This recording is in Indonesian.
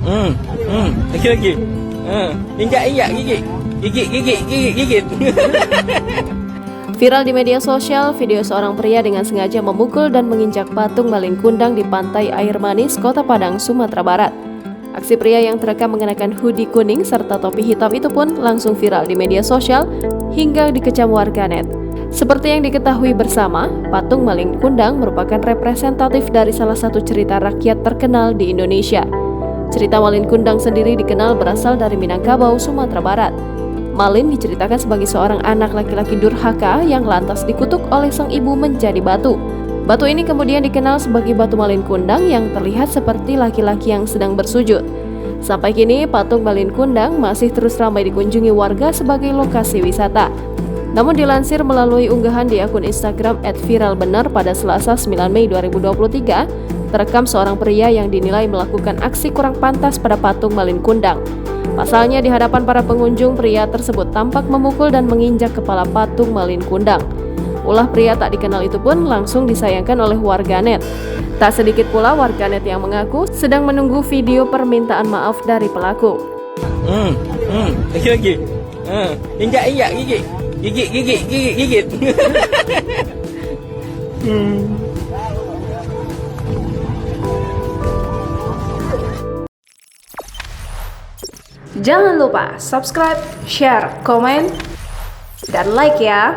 Lagi. Injak, gigit. Gigit. Viral di media sosial, video seorang pria dengan sengaja memukul dan menginjak patung Malin Kundang di pantai Air Manis, Kota Padang, Sumatera Barat. Aksi pria yang terekam mengenakan hoodie kuning serta topi hitam itu pun langsung viral di media sosial hingga dikecam warganet. Seperti yang diketahui bersama, patung Malin Kundang merupakan representatif dari salah satu cerita rakyat terkenal di Indonesia. Cerita Malin Kundang sendiri dikenal berasal dari Minangkabau, Sumatera Barat. Malin diceritakan sebagai seorang anak laki-laki durhaka yang lantas dikutuk oleh sang ibu menjadi batu. Batu ini kemudian dikenal sebagai batu Malin Kundang yang terlihat seperti laki-laki yang sedang bersujud. Sampai kini, patung Malin Kundang masih terus ramai dikunjungi warga sebagai lokasi wisata. Namun dilansir melalui unggahan di akun Instagram @viralbener pada Selasa 9 Mei 2023, terekam seorang pria yang dinilai melakukan aksi kurang pantas pada patung Malin Kundang. Pasalnya di hadapan para pengunjung, pria tersebut tampak memukul dan menginjak kepala patung Malin Kundang. Ulah pria tak dikenal itu pun langsung disayangkan oleh warganet. Tak sedikit pula warganet yang mengaku sedang menunggu video permintaan maaf dari pelaku. Lagi. Injak, gigit. Jangan lupa subscribe, share, komen, dan like ya.